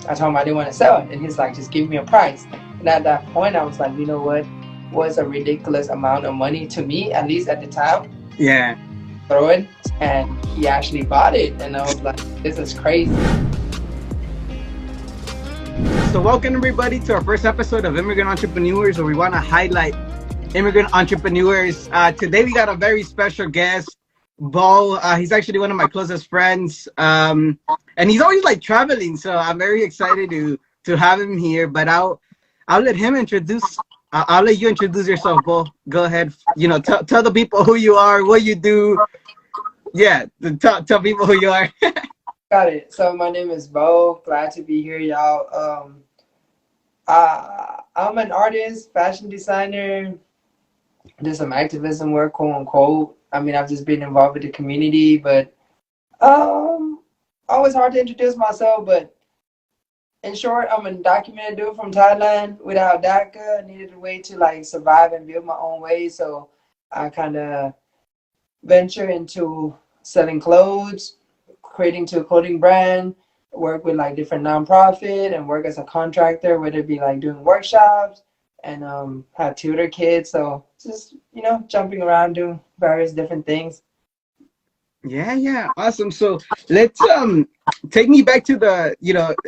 I told him I didn't want to sell it, and he's like, just give me a price. And at that point, I was like, you know what? Was a ridiculous amount of money to me, at least at the time. Yeah. Throw it, and he actually bought it, and I was like, this is crazy. So welcome everybody to our first episode of Immigrant Entrepreneurs, where we want to highlight immigrant entrepreneurs. Today we got a very special guest, Bo. He's actually one of my closest friends, and he's always like traveling. So I'm very excited to have him here. But I'll let him introduce. I'll let you introduce yourself, Bo. Go ahead. You know, tell the people who you are, what you do. Yeah, tell people who you are. Got it. So my name is Bo. Glad to be here, y'all. I'm an artist, fashion designer, do some activism work, quote unquote. I mean, I've just been involved with the community, but always hard to introduce myself. But in short, I'm a documented dude from Thailand without DACA. Needed a way to like survive and build my own way, so I kind of venture into selling clothes, creating to a clothing brand, work with like different nonprofit and work as a contractor, whether it be like doing workshops and have tutor kids. So just, jumping around doing various different things. Yeah, awesome. So let's take me back to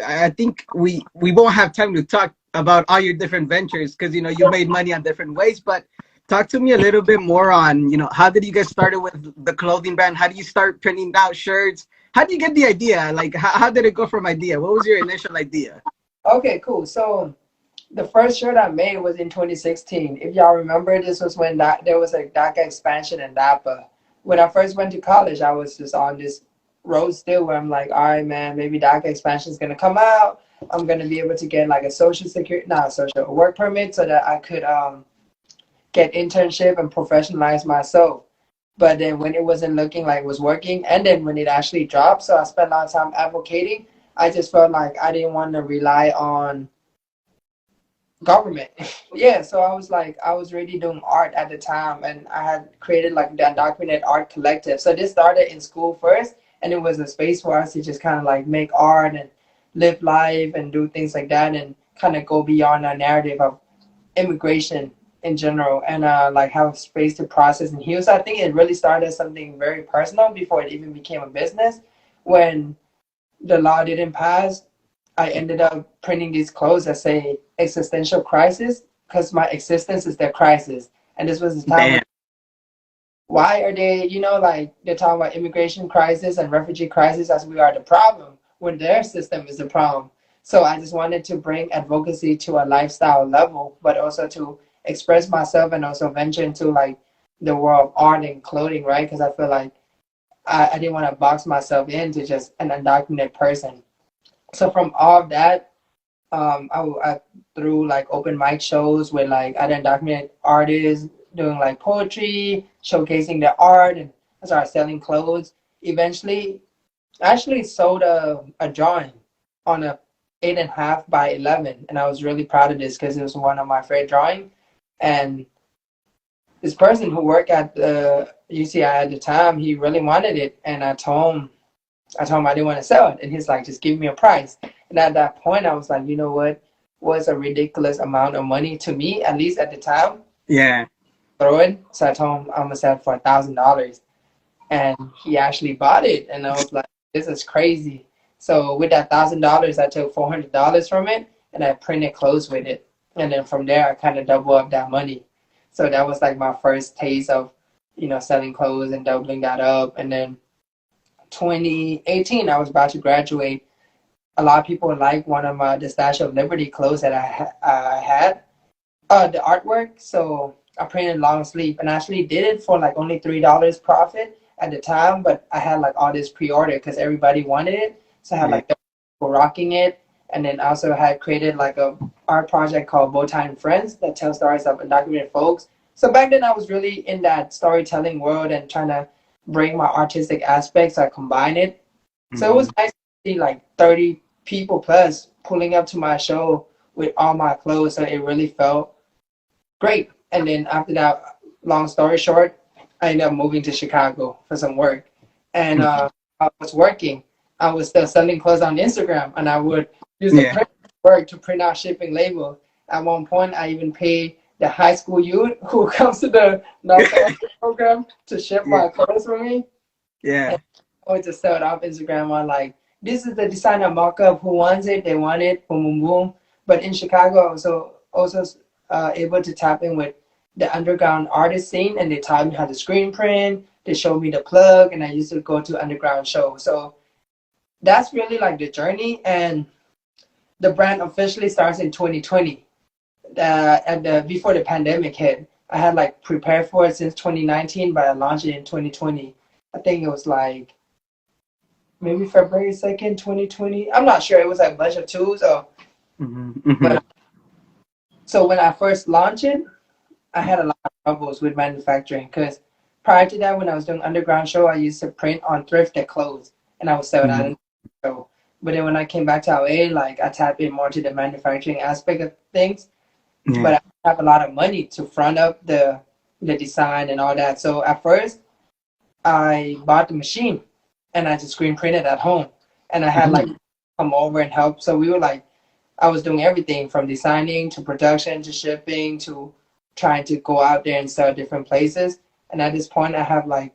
I think we won't have time to talk about all your different ventures because you made money on different ways, but talk to me a little bit more on, how did you get started with the clothing brand? How did you start printing out shirts? How did you get the idea? Like how did it go from idea? What was your initial idea? Okay, cool. So the first shirt I made was in 2016. If y'all remember, this was when there was a DACA expansion in DAPA. When I first went to college, I was just on this road still where I'm like, all right, man, maybe DACA expansion is going to come out. I'm going to be able to get like a a work permit so that I could get internship and professionalize myself. But then when it wasn't looking like it was working, and then when it actually dropped, so I spent a lot of time advocating, I just felt like I didn't want to rely on government. Yeah, so I was like, I was really doing art at the time, and I had created like the Undocumented Art Collective. So this started in school first, and it was a space for us to just kind of like make art and live life and do things like that, and kind of go beyond our narrative of immigration in general, and like have space to process and heal. So I think it really started as something very personal before it even became a business. When the law didn't pass, I ended up printing these clothes that say existential crisis because my existence is their crisis. And this was the time when, why are they, like they're talking about immigration crisis and refugee crisis as we are the problem when their system is the problem. So I just wanted to bring advocacy to a lifestyle level, but also to express myself and also venture into like the world of art and clothing, right? Because I feel like I didn't want to box myself into just an undocumented person. So from all of that, I threw like open mic shows with like other undocumented artists doing like poetry, showcasing their art, and I started selling clothes. Eventually, I actually sold a drawing on a 8.5 by 11, and I was really proud of this because it was one of my favorite drawings. And this person who worked at the UCI at the time, he really wanted it, and I told him I didn't want to sell it, and he's like, just give me a price. And at that point, I was like, you know what? Was a ridiculous amount of money to me, at least at the time. Yeah. Throw it. So I told him I'm gonna sell it for $1,000, and he actually bought it, and I was like, this is crazy. So with that $1,000, I took $400 from it, and I printed clothes with it. And then from there, I kind of doubled up that money. So that was like my first taste of, selling clothes and doubling that up. And then 2018, I was about to graduate. A lot of people liked one of the Statue of Liberty clothes that I had, the artwork. So I printed long sleeve, and I actually did it for like only $3 profit at the time. But I had like all this pre-order because everybody wanted it. So I had like people rocking it. And then I also had created like a art project called Bowtie and Friends that tells stories of undocumented folks. So back then I was really in that storytelling world and trying to bring my artistic aspects. I combine it. So it was nice to see like 30 people plus pulling up to my show with all my clothes. So it really felt great. And then after that, long story short, I ended up moving to Chicago for some work. And I was working. I was still selling clothes on Instagram, and I would use the Yeah. print work to print out shipping label. At one point, I even pay the high school youth who comes to the North program to ship Yeah. my clothes for me. Yeah. And I always just sell it off Instagram on like, this is the designer mock-up. Who wants it? They want it. Boom, boom, boom. But in Chicago, I was also able to tap in with the underground artist scene, and they taught me how to screen print. They showed me the plug, and I used to go to underground shows. So that's really like the journey. And the brand officially starts in 2020. Before the pandemic hit, I had like prepared for it since 2019, but I launched it in 2020. I think it was like maybe February 2nd, 2020. I'm not sure. It was like a bunch of tools. Mm-hmm. But so when I first launched it, I had a lot of troubles with manufacturing because prior to that, when I was doing underground show, I used to print on thrifted clothes and I would sell that Mm-hmm. in the show. But then when I came back to LA, like I tapped in more to the manufacturing aspect of things. Yeah. But I don't have a lot of money to front up the design and all that. So at first, I bought the machine and I just screen printed at home, and I had like Mm-hmm. come over and help. So we were like, I was doing everything from designing to production to shipping to trying to go out there and sell different places. And at this point, I have like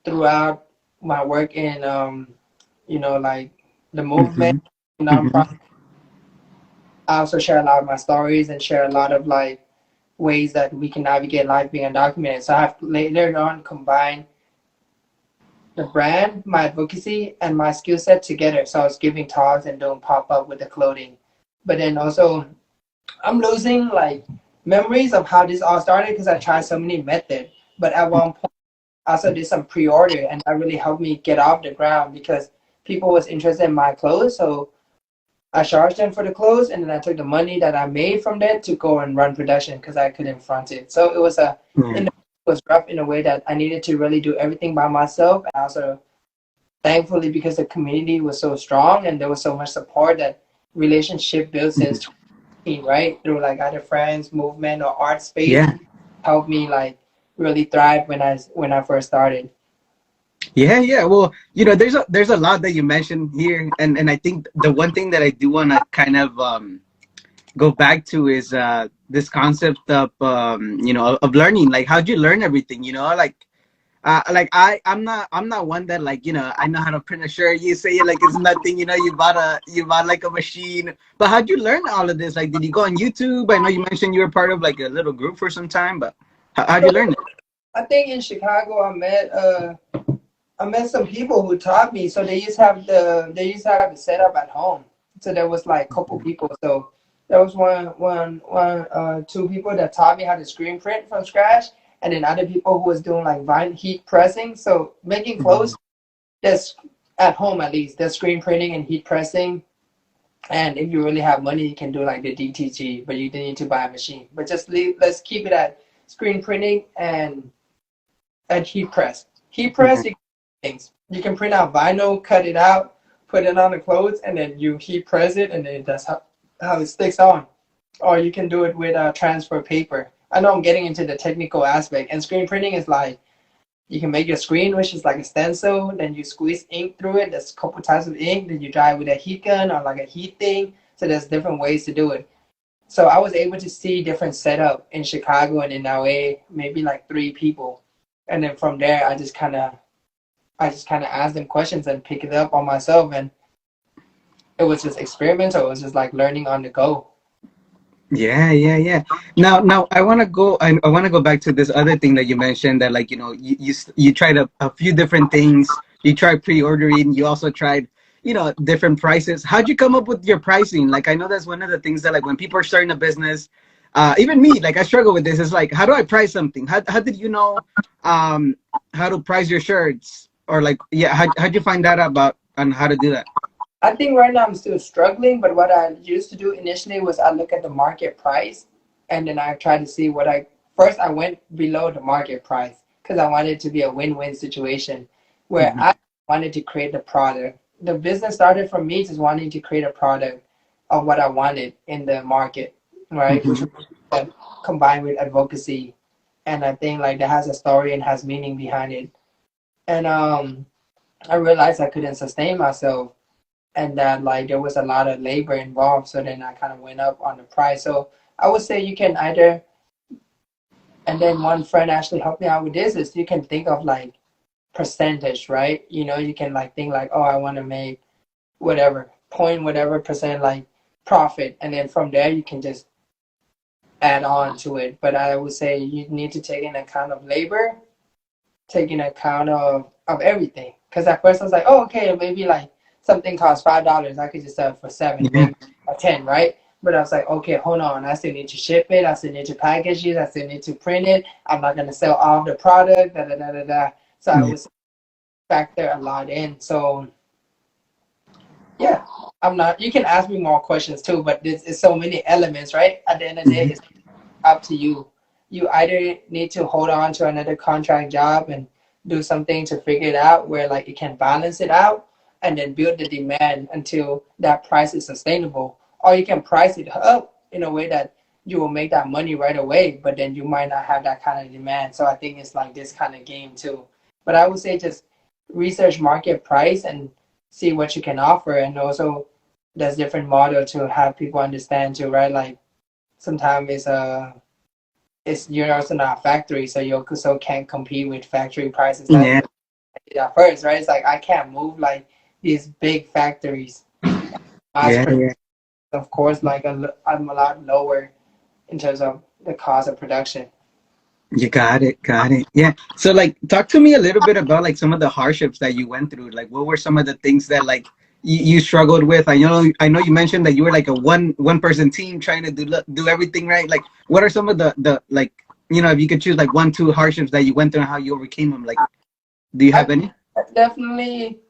throughout my work in like the movement, Mm-hmm. nonprofit. I also share a lot of my stories and share a lot of like ways that we can navigate life being undocumented. So I have later on combined the brand, my advocacy, and my skill set together. So I was giving talks and doing pop up with the clothing. But then also, I'm losing like memories of how this all started because I tried so many methods. But at one point, I also did some pre-order, and that really helped me get off the ground because people was interested in my clothes. So I charged them for the clothes, and then I took the money that I made from that to go and run production because I couldn't front it. So it was Yeah. it was rough in a way that I needed to really do everything by myself. And also, thankfully, because the community was so strong and there was so much support, that relationship built since 2018, right? Through like other friends, movement, or art space, Yeah. helped me like really thrive when I first started. Yeah, yeah. Well, there's a lot that you mentioned here, and I think the one thing that I do want to kind of go back to is this concept of of learning. Like, how'd you learn everything? Like I'm not one that like I know how to print a shirt. You say it like it's nothing. You bought like a machine. But how'd you learn all of this? Like, did you go on YouTube? I know you mentioned you were part of like a little group for some time, but how'd you learn it? I think in Chicago, I met some people who taught me. So they used to have it set up at home. So there was like a couple people. So there was two people that taught me how to screen print from scratch, and then other people who was doing like vine heat pressing. So making clothes, that's at home at least. There's screen printing and heat pressing. And if you really have money, you can do like the DTG, but you need to buy a machine. But let's keep it at screen printing and heat press. Heat press, Mhm. you can do things. You can print out vinyl, cut it out, put it on the clothes, and then you heat press it, and then that's how it sticks on. Or you can do it with transfer paper. I know I'm getting into the technical aspect, and screen printing is like you can make your screen, which is like a stencil, then you squeeze ink through it. There's a couple types of ink, then you dry it with a heat gun or like a heat thing. So there's different ways to do it. So I was able to see different setup in Chicago and in LA, maybe like three people. And then from there I just kind of asked them questions and pick it up on myself, and it was just experimental. It was just like learning on the go. Yeah, yeah, yeah. Now I want to go back to this other thing that you mentioned that like you tried a few different things. You tried pre-ordering. You also tried different prices. How'd you come up with your pricing? Like I know that's one of the things that like when people are starting a business, even me, like I struggle with this. It's like how do I price something? How did you know how to price your shirts or like yeah how'd you find that about on how to do that? I think right now I'm still struggling, but what I used to do initially was I look at the market price, and then I try to see first I went below the market price because I wanted it to be a win-win situation where Hmm. I wanted to create the product. The business started from me just wanting to create a product of what I wanted in the market, right? Which Hmm. was combined with advocacy. And I think like that has a story and has meaning behind it. And I realized I couldn't sustain myself and that like there was a lot of labor involved. So then I kind of went up on the price. So I would say you can either, and then one friend actually helped me out with this, is you can think of like percentage, right? You know, you can like think like, oh, I want to make whatever point whatever percent like profit, and then from there you can just add on to it. But I would say you need to take in account of labor, taking account of everything. Because at first I was like, oh, okay, maybe like something costs $5, I could just sell it for 7, Yeah. maybe or 10, right? But I was like, okay, hold on, I still need to ship it, I still need to package it, I still need to print it. I'm not gonna sell all the product, da da da da da. So I Yeah. was factor a lot in. So yeah, I'm not. You can ask me more questions too, but there's so many elements, right? At the end of the day, Mhm. it's up to you. You either need to hold on to another contract job and do something to figure it out where like it can balance it out, and then build the demand until that price is sustainable. Or you can price it up in a way that you will make that money right away, but then you might not have that kind of demand. So I think it's like this kind of game too. But I would say just research market price and see what you can offer, and also there's different model to have people understand too, right? Like sometimes it's you're also not a factory, so you also can't compete with factory prices. That's Yeah. what I did at first, right? It's like I can't move like these big factories. Mass Yeah. production, Yeah. of course, like I'm a lot lower in terms of the cost of production. You got it. Got it. Yeah. So like talk to me a little bit about like some of the hardships that you went through. Like what were some of the things that like you struggled with? I know you mentioned that you were like a one person team trying to do everything right. Like what are some of the like if you could choose like one, two hardships that you went through and how you overcame them, like do you I have any? definitely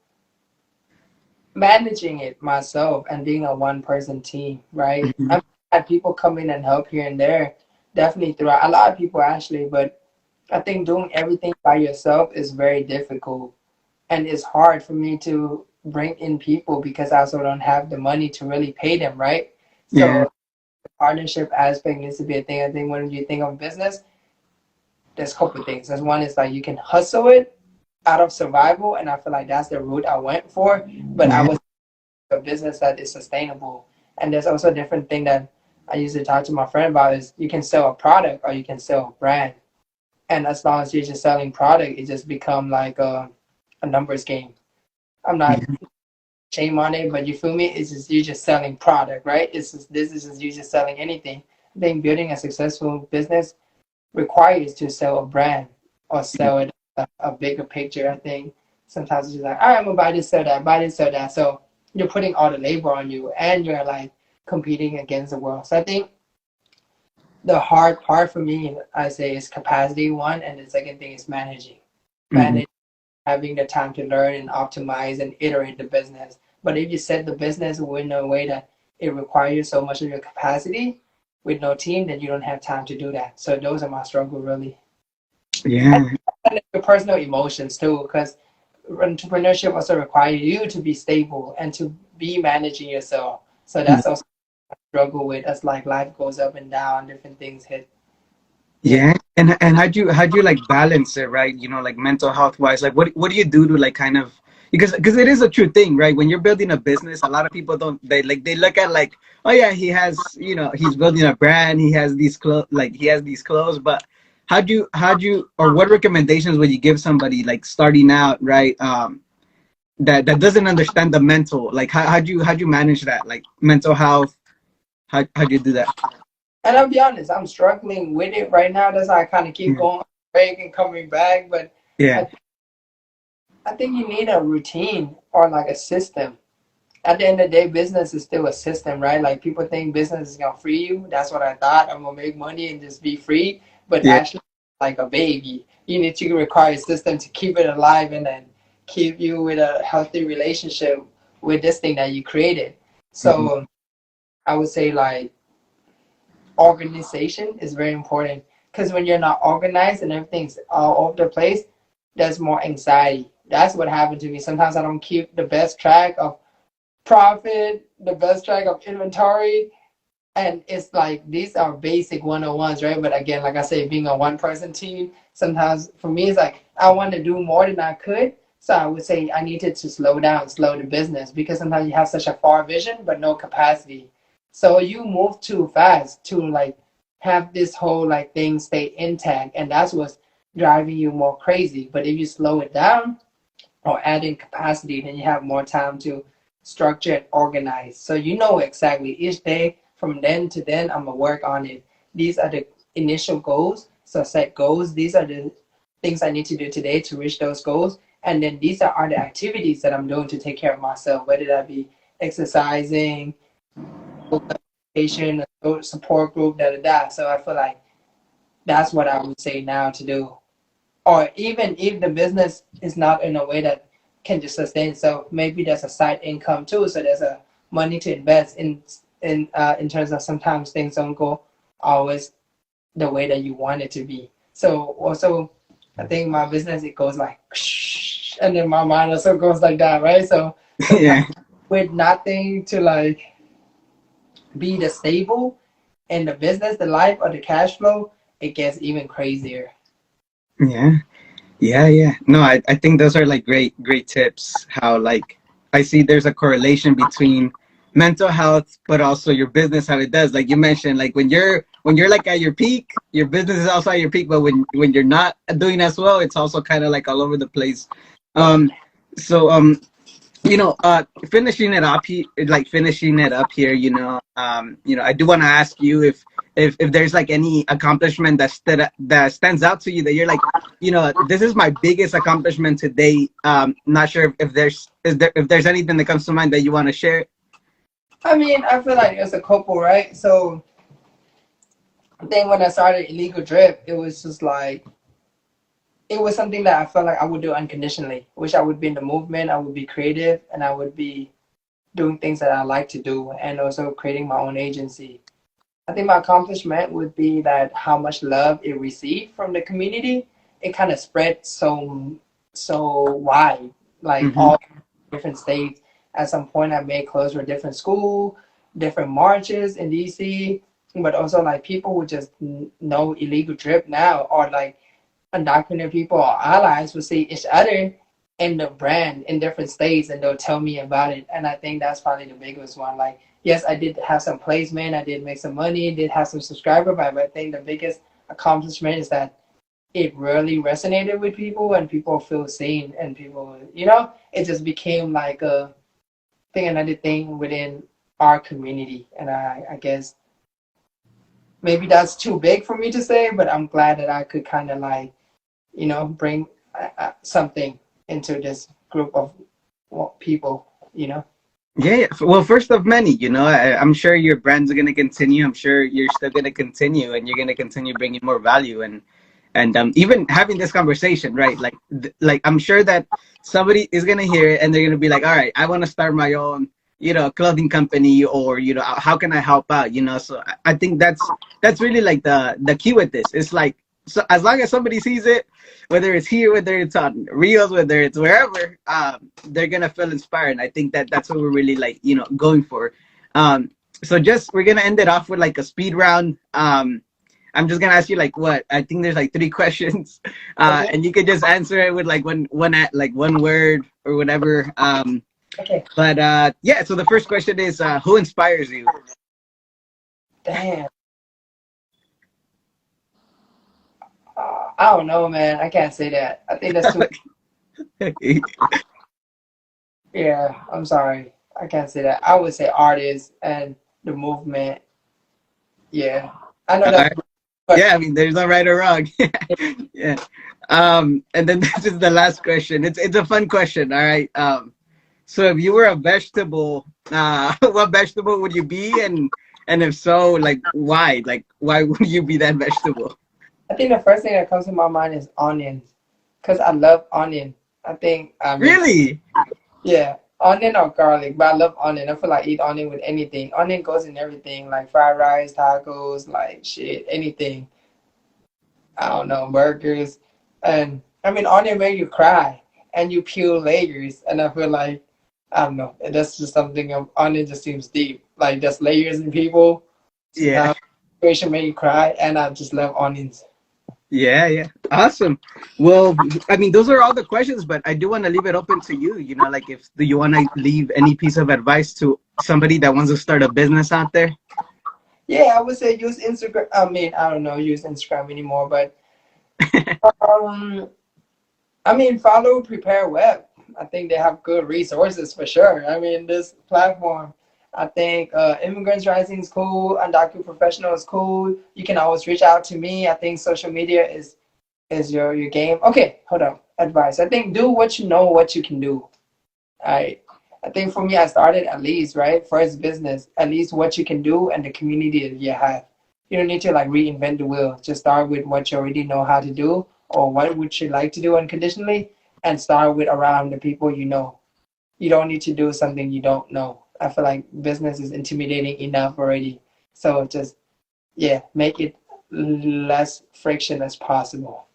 managing it myself and being a one person team, right? Hmm. I've had people come in and help here and there, definitely throughout, a lot of people actually, but I think doing everything by yourself is very difficult, and it's hard for me to bring in people because I also don't have the money to really pay them, right? Yeah. So the partnership aspect needs to be a thing. I think when you think of business, there's a couple of things. There's one is like you can hustle it out of survival, and I feel like that's the route I went for. But I Yeah. was a business that is sustainable. And there's also a different thing that I used to talk to my friend about is you can sell a product or you can sell a brand. And as long as you're just selling product, it just become like a numbers game. I'm not Yeah. shame on it, but you feel me? It's just you just selling product, right? It's just this is just you just selling anything. I think building a successful business requires to sell a brand or sell it a bigger picture. I think sometimes it's just like, all right, I'm gonna buy this, sell that, buy this, sell that. So you're putting all the labor on you, and you're like competing against the world. So I think the hard part for me, I say, is capacity one, and the second thing is managing. Hmm. Manage having the time to learn and optimize and iterate the business. But if you set the business in a way that it requires so much of your capacity with no team, then you don't have time to do that. So those are my struggle really. Yeah. And your personal emotions too, because entrepreneurship also requires you to be stable and to be managing yourself. So that's also a struggle with as like life goes up and down, different things hit. Yeah. Yeah, and how'd you like balance it, right? Like mental health wise, like what do you do to like kind of because it is a true thing, right? When you're building a business, a lot of people don't they look at like, oh yeah, he's building a brand, he has these clothes, like he has these clothes, but how'd you or what recommendations would you give somebody like starting out, right? That doesn't understand the mental, like how'd you manage that, like mental health? How'd you do that? And I'll be honest, I'm struggling with it right now. That's how I kind of keep Yeah. going break and coming back. But Yeah. I, I think you need a routine or like a system. At the end of the day, business is still a system, right? Like people think business is gonna free you. That's what I thought. I'm gonna make money and just be free. But Yeah. actually, like a baby, you need to require a system to keep it alive and then keep you with a healthy relationship with this thing that you created. Mhm. So I would say like organization is very important because when you're not organized and everything's all over the place, there's more anxiety. That's what happened to me. Sometimes I don't keep the best track of profit, the best track of inventory. And it's like these are basic 101s, right? But again, like I say, being a one person team, sometimes for me, it's like I want to do more than I could. So I would say I needed to slow down, slow the business, because sometimes you have such a far vision but no capacity. So you move too fast to like have this whole like thing stay intact, and that's what's driving you more crazy. But if you slow it down or add in capacity, then you have more time to structure and organize. So you know exactly each day from then to then I'm gonna work on it. These are the initial goals. So set goals. These are the things I need to do today to reach those goals. And then these are the activities that I'm doing to take care of myself, whether that be exercising, patient, support group, da da da. So I feel like that's what I would say now to do. Or even if the business is not in a way that can just sustain itself, maybe there's a side income too. So there's a money to invest in terms of sometimes things don't go always the way that you want it to be. So also, I think my business it goes like, and then my mind also goes like that, right? So Yeah. with nothing to like be the stable in the business, the life, or the cash flow, it gets even crazier. Yeah. Yeah. No, I think those are like great tips. How like I see there's a correlation between mental health, but also your business, how it does. Like you mentioned, like when you're like at your peak, your business is also at your peak. But when you're not doing as well, it's also kind of like all over the place. Um, so finishing it up finishing it up here, I do want to ask you if there's like any accomplishment that stands out to you that you're like, this is my biggest accomplishment today. Not sure if there's anything that comes to mind that you want to share. I mean, I feel like there's a couple, right? So I think when I started illegal drip, it was just like it was something that I felt like I would do unconditionally. Which I would be in the movement, I would be creative, and I would be doing things that I like to do, and also creating my own agency. I think my accomplishment would be that how much love it received from the community. It kind of spread so wide, like Mm-hmm. all different states. At some point, I made clothes for different school, different marches in DC, but also like people would just know illegal drip now, or like undocumented people or allies will see each other in the brand in different states, and they'll tell me about it. And I think that's probably the biggest one. Like, yes, I did have some placement, I did make some money, did have some subscriber, but I think the biggest accomplishment is that it really resonated with people, and people feel seen, and people, it just became like a thing, another thing within our community. And I guess maybe that's too big for me to say, but I'm glad that I could kind of like bring something into this group of people. Yeah. Well, first of many, I'm sure your brands are going to continue. I'm sure you're still going to continue, and you're going to continue bringing more value, and even having this conversation, right? Like I'm sure that somebody is going to hear it, and they're going to be like, all right, I want to start my own, clothing company, or, how can I help out? So I think that's really like the key with this. It's like, so as long as somebody sees it, whether it's here, whether it's on Reels, whether it's wherever, they're gonna feel inspired. And I think that's what we're really like, going for. So we're gonna end it off with like a speed round. I'm just gonna ask you like what I think there's like 3 questions, Okay. and you could just answer it with like one word or whatever. Okay. But yeah. So the first question is, who inspires you? Damn. I don't know, man. I can't say that. I think that's too. Yeah, I'm sorry. I can't say that. I would say artists and the movement. Yeah, I know that's. But Yeah, I mean, there's no right or wrong. Yeah. And then this is the last question. It's a fun question. All right. So if you were a vegetable, what vegetable would you be? And if so, like why? Like why would you be that vegetable? I think the first thing that comes to my mind is onions, because I love onion. I think Really? yeah, onion or garlic, but I love onion. I feel like I eat onion with anything. Onion goes in everything, like fried rice, tacos, like shit, anything. I don't know, burgers. And I mean, onion make you cry, and you peel layers. And I feel like, I don't know, that's just something of onion just seems deep. Like, just layers in people. Yeah. Situation make you cry, and I just love onions. Yeah, yeah. Awesome. Well, I mean, those are all the questions, but I do want to leave it open to you. You know, like if do you want to leave any piece of advice to somebody that wants to start a business out there? Yeah, I would say use Instagram. I mean, I don't know, use Instagram anymore, but um, I mean, follow Prepare Web. I think they have good resources for sure. I mean, this platform. I think Immigrants Rising is cool. Undocumented Professional is cool. You can always reach out to me. I think social media is your game. Okay, hold on. Advice. I think do what you know, what you can do. I think for me, I started at least, right? First business, at least what you can do and the community that you have. You don't need to like reinvent the wheel. Just start with what you already know how to do or what would you like to do unconditionally and start with around the people you know. You don't need to do something you don't know. I feel like business is intimidating enough already. So just, yeah, make it less friction as possible.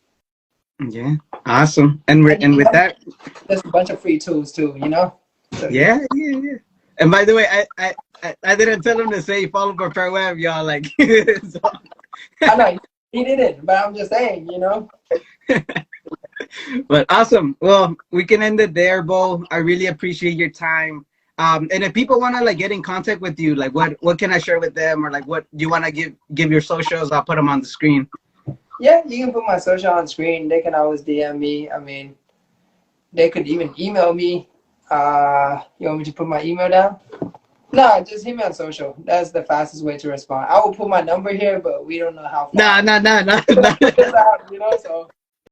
Yeah, awesome. And we're And and with that, there's a bunch of free tools too, you know? So yeah. yeah, yeah, yeah. And by the way, I didn't tell him to say follow Prepare Web, y'all. Like, so, I know he didn't, but I'm just saying, you know. but awesome. Well, we can end it there, Bo. I really appreciate your time. And if people want to like get in contact with you, like what can I share with them, or like what do you want to give your socials? I'll put them on the screen. Yeah, you can put my social on screen. They can always DM me. I mean, they could even email me. You want me to put my email down? No, just hit me on social. That's the fastest way to respond. I will put my number here, but we don't know how Nah, fast nah, nah, nah, it's nah. out, you know. So